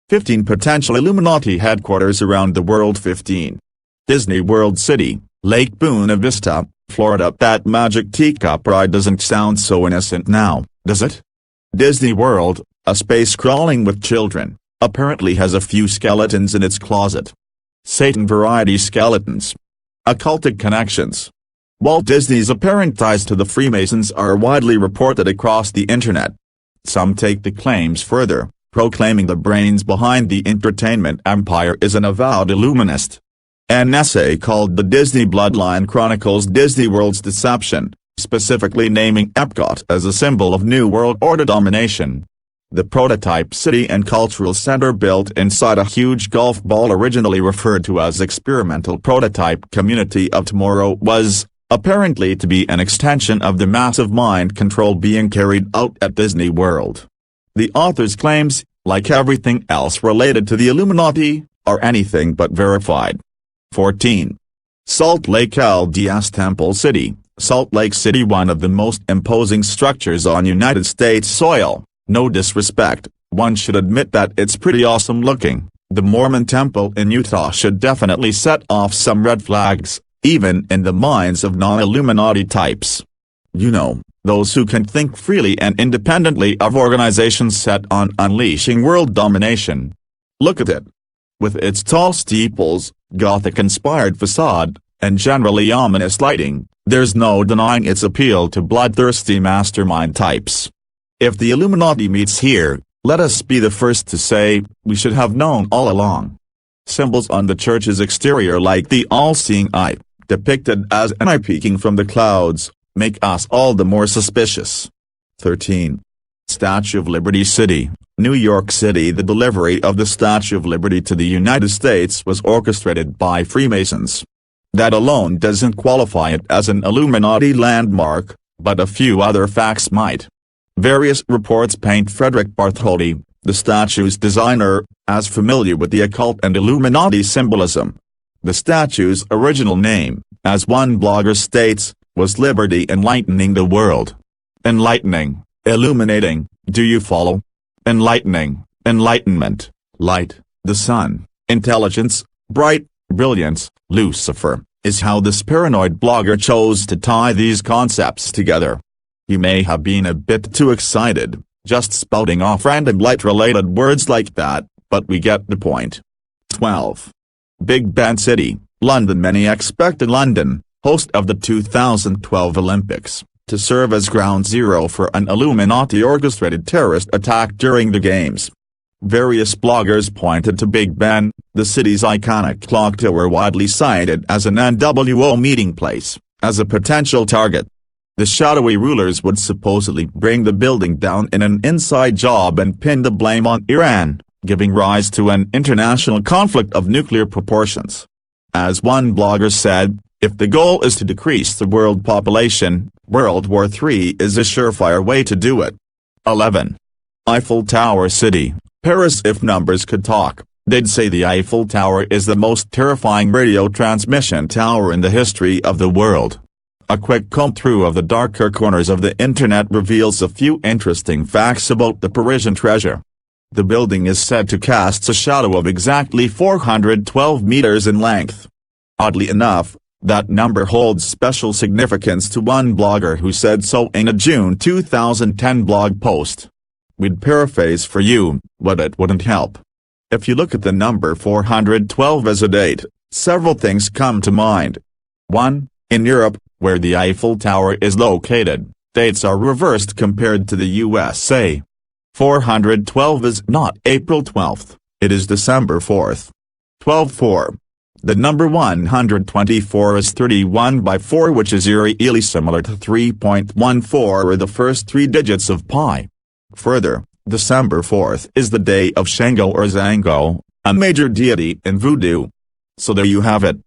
15 potential Illuminati headquarters around the world. 15. Disney World City, Lake Buena Vista, Florida. That magic teacup ride doesn't sound so innocent now, does it? Disney World, a space crawling with children, apparently has a few skeletons in its closet. Satan variety skeletons. Occultic connections. Walt Disney's apparent ties to the Freemasons are widely reported across the internet. Some take the claims further, proclaiming the brains behind the entertainment empire is an avowed Illuminist. An essay called The Disney Bloodline chronicles Disney World's deception, specifically naming Epcot as a symbol of New World Order domination. The prototype city and cultural center built inside a huge golf ball, originally referred to as Experimental Prototype Community of Tomorrow, was apparently to be an extension of the massive mind control being carried out at Disney World. The author's claims, like everything else related to the Illuminati, are anything but verified. 14. Salt Lake LDS Temple City, Salt Lake City, one of the most imposing structures on United States soil. No disrespect, one should admit that it's pretty awesome looking. The Mormon temple in Utah should definitely set off some red flags, even in the minds of non-Illuminati types. You know, those who can think freely and independently of organizations set on unleashing world domination. Look at it. With its tall steeples, Gothic-inspired facade, and generally ominous lighting, there's no denying its appeal to bloodthirsty mastermind types. If the Illuminati meets here, let us be the first to say, we should have known all along. Symbols on the church's exterior, like the all-seeing eye, depicted as an eye peeking from the clouds, make us all the more suspicious. 13. Statue of Liberty City, New York City. The delivery of the Statue of Liberty to the United States was orchestrated by Freemasons. That alone doesn't qualify it as an Illuminati landmark, but a few other facts might. Various reports paint Frederick Bartholdi, the statue's designer, as familiar with the occult and Illuminati symbolism. The statue's original name, as one blogger states, was Liberty Enlightening the World. Enlightening, illuminating, do you follow? Enlightening, enlightenment, light, the sun, intelligence, bright, brilliance, Lucifer, is how this paranoid blogger chose to tie these concepts together. He may have been a bit too excited, just spouting off random light-related words like that, but we get the point. 12. Big Ben City, London. Many expected London, host of the 2012 Olympics, to serve as ground zero for an Illuminati-orchestrated terrorist attack during the Games. Various bloggers pointed to Big Ben, the city's iconic clock tower widely cited as an NWO meeting place, as a potential target. The shadowy rulers would supposedly bring the building down in an inside job and pin the blame on Iran, giving rise to an international conflict of nuclear proportions. As one blogger said, if the goal is to decrease the world population, World War III is a surefire way to do it. 11. Eiffel Tower City, Paris. If numbers could talk, they'd say the Eiffel Tower is the most terrifying radio transmission tower in the history of the world. A quick comb-through of the darker corners of the internet reveals a few interesting facts about the Parisian treasure. The building is said to cast a shadow of exactly 412 meters in length. Oddly enough, that number holds special significance to one blogger who said so in a June 2010 blog post. We'd paraphrase for you, but it wouldn't help. If you look at the number 412 as a date, several things come to mind. 1. In Europe, where the Eiffel Tower is located, dates are reversed compared to the USA. 412 is not April 12th, it is December 4th. 12-4. The number 124 is 31 by 4, which is eerily similar to 3.14 or the first three digits of pi. Further, December 4th is the day of Shango or Zango, a major deity in voodoo. So there you have it.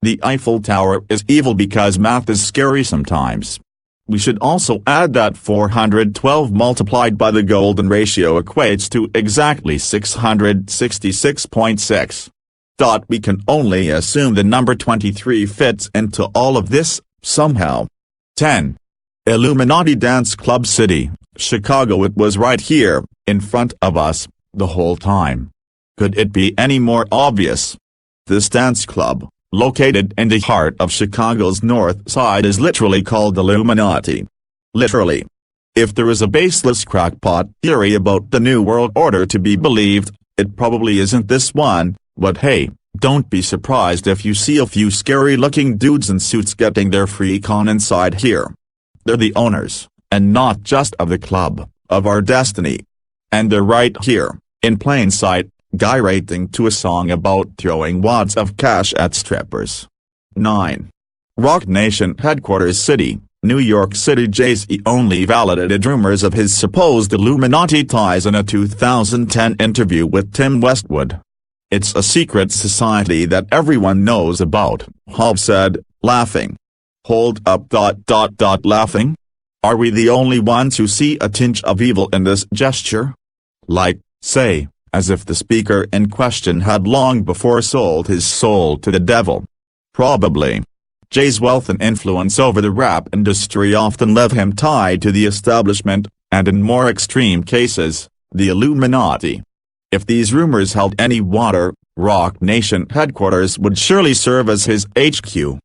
The Eiffel Tower is evil because math is scary sometimes. We should also add that 412 multiplied by the golden ratio equates to exactly 666.6. We can only assume the number 23 fits into all of this, somehow. 10. Illuminati Dance Club City, Chicago. It was right here, in front of us, the whole time. Could it be any more obvious? This dance club, located in the heart of Chicago's North Side, is literally called Illuminati. Literally. If there is a baseless crackpot theory about the New World Order to be believed, it probably isn't this one, but hey, don't be surprised if you see a few scary-looking dudes in suits getting their free con inside here. They're the owners, and not just of the club, of our destiny. And they're right here, in plain sight, gyrating to a song about throwing wads of cash at strippers. 9. Rock Nation headquarters city, New York City. Jay-Z only validated rumors of his supposed Illuminati ties in a 2010 interview with Tim Westwood. "It's a secret society that everyone knows about," Hobbs said, laughing. Hold up. Laughing? Are we the only ones who see a tinge of evil in this gesture? Like, say, as if the speaker in question had long before sold his soul to the devil. Probably. Jay's wealth and influence over the rap industry often left him tied to the establishment, and in more extreme cases, the Illuminati. If these rumors held any water, Rock Nation headquarters would surely serve as his HQ.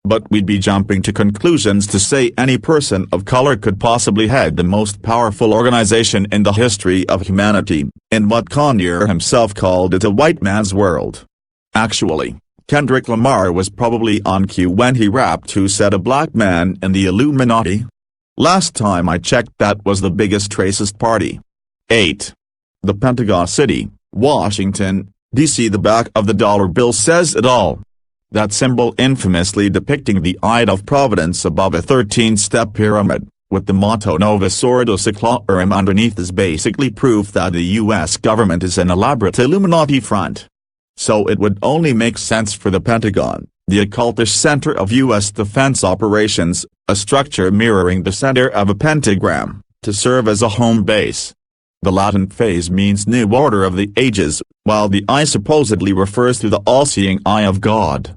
But we'd be jumping to conclusions to say any person of color could possibly head the most powerful organization in the history of humanity, in what Kanye himself called it a white man's world. Actually, Kendrick Lamar was probably on cue when he rapped "Who said a black man in the Illuminati?" Last time I checked, that was the biggest racist party. 8. The Pentagon City, Washington, D.C. The back of the dollar bill says it all. That symbol infamously depicting the Eye of Providence above a 13-step pyramid, with the motto Novus Ordo Seclorum underneath, is basically proof that the U.S. government is an elaborate Illuminati front. So it would only make sense for the Pentagon, the occultish center of U.S. defense operations, a structure mirroring the center of a pentagram, to serve as a home base. The Latin phrase means new order of the ages, while the eye supposedly refers to the all-seeing eye of God.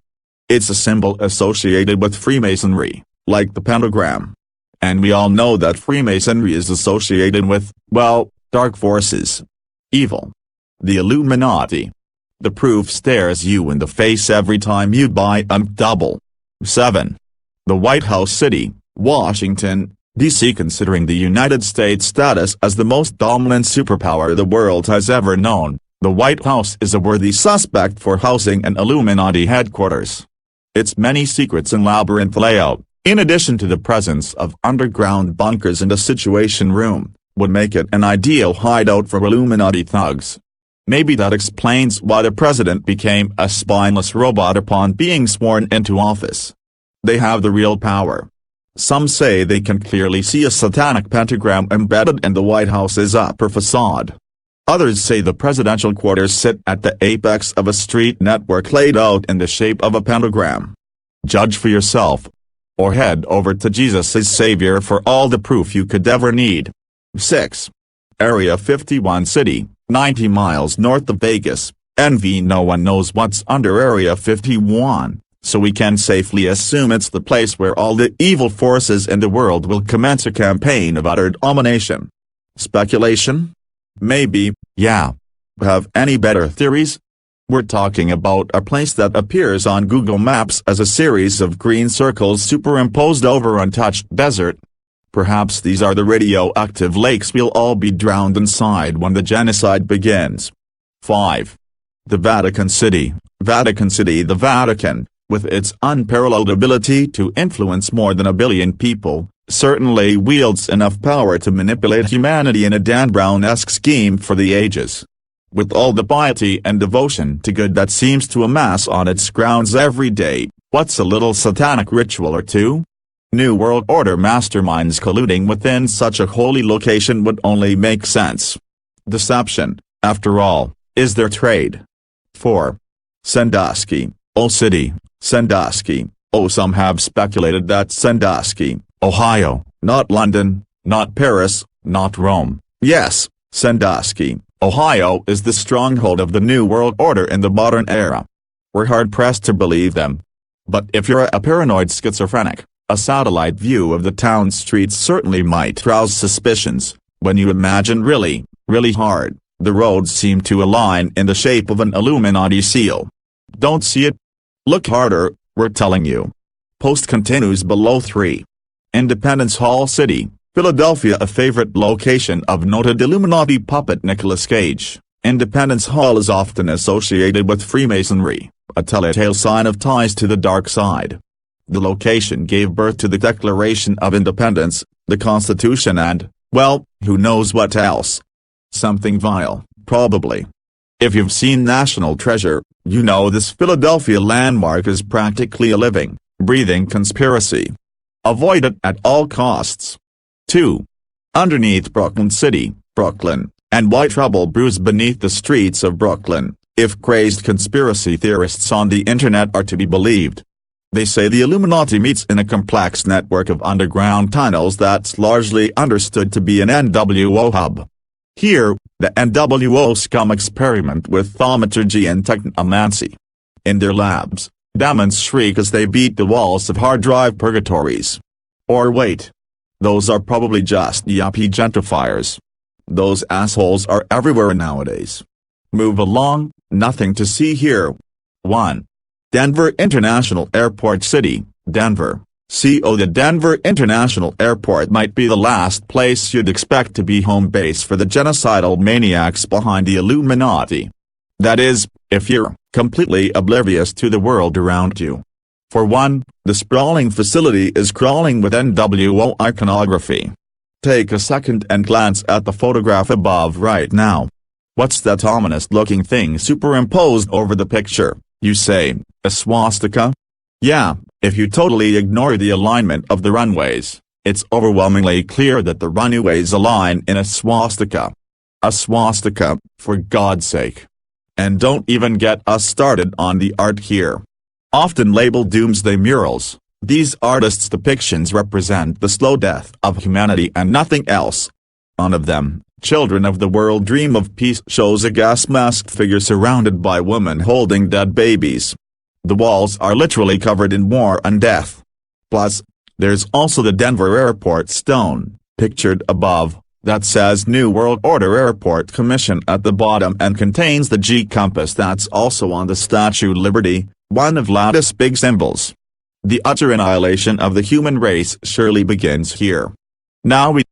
It's a symbol associated with Freemasonry, like the pentagram. And we all know that Freemasonry is associated with, well, dark forces. Evil. The Illuminati. The proof stares you in the face every time you buy a double. 7. The White House City, Washington, D.C. Considering the United States' status as the most dominant superpower the world has ever known, the White House is a worthy suspect for housing an Illuminati headquarters. Its many secrets and labyrinth layout, in addition to the presence of underground bunkers and a situation room, would make it an ideal hideout for Illuminati thugs. Maybe that explains why the president became a spineless robot upon being sworn into office. They have the real power. Some say they can clearly see a satanic pentagram embedded in the White House's upper facade. Others say the presidential quarters sit at the apex of a street network laid out in the shape of a pentagram. Judge for yourself. Or head over to Jesus' Savior for all the proof you could ever need. 6. Area 51 City, 90 miles north of Vegas, NV. No one knows what's under Area 51, so we can safely assume it's the place where all the evil forces in the world will commence a campaign of utter domination. Speculation? Maybe, yeah. Have any better theories? We're talking about a place that appears on Google Maps as a series of green circles superimposed over untouched desert. Perhaps these are the radioactive lakes we'll all be drowned inside when the genocide begins. 5. The Vatican City, Vatican City. The Vatican, with its unparalleled ability to influence more than 1 billion people, certainly wields enough power to manipulate humanity in a Dan Brown-esque scheme for the ages. With all the piety and devotion to good that seems to amass on its grounds every day, what's a little satanic ritual or two? New World Order masterminds colluding within such a holy location would only make sense. Deception, after all, is their trade. 4. Sandusky, Old City, Sandusky. Some have speculated that Sandusky, Ohio, not London, not Paris, not Rome. Yes, Sandusky, Ohio is the stronghold of the New World Order in the modern era. We're hard-pressed to believe them. But if you're a paranoid schizophrenic, a satellite view of the town streets certainly might rouse suspicions, when you imagine really, really hard, The roads seem to align in the shape of an Illuminati seal. Don't see it? Look harder, we're telling you. Post continues below. 3. Independence Hall City, Philadelphia. A favorite location of noted Illuminati puppet Nicolas Cage, Independence Hall is often associated with Freemasonry, a telltale sign of ties to the dark side. The location gave birth to the Declaration of Independence, the Constitution and, well, who knows what else. Something vile, probably. If you've seen National Treasure, you know this Philadelphia landmark is practically a living, breathing conspiracy. Avoid it at all costs. 2. Underneath Brooklyn City, Brooklyn, and why trouble brews beneath the streets of Brooklyn, if crazed conspiracy theorists on the internet are to be believed. They say the Illuminati meets in a complex network of underground tunnels that's largely understood to be an NWO hub. Here, the NWO scum experiment with thaumaturgy and technomancy. In their labs, demons shriek as they beat the walls of hard drive purgatories. Or wait. Those are probably just yuppie gentrifiers. Those assholes are everywhere nowadays. Move along, nothing to see here. 1. Denver International Airport City, Denver. The Denver International Airport might be the last place you'd expect to be home base for the genocidal maniacs behind the Illuminati. That is, if you're completely oblivious to the world around you. For one, the sprawling facility is crawling with NWO iconography. Take a second and glance at the photograph above right now. What's that ominous-looking thing superimposed over the picture, you say, a swastika? Yeah, if you totally ignore the alignment of the runways, it's overwhelmingly clear that the runways align in a swastika. A swastika, for God's sake. And don't even get us started on the art here. Often labeled doomsday murals, these artists' depictions represent the slow death of humanity and nothing else. One of them, Children of the World Dream of Peace, shows a gas-masked figure surrounded by women holding dead babies. The walls are literally covered in war and death. Plus, there's also the Denver Airport stone, pictured above, that says New World Order Airport Commission at the bottom and contains the G compass that's also on the Statue of Liberty, one of latest big symbols. The utter annihilation of the human race surely begins here. Now we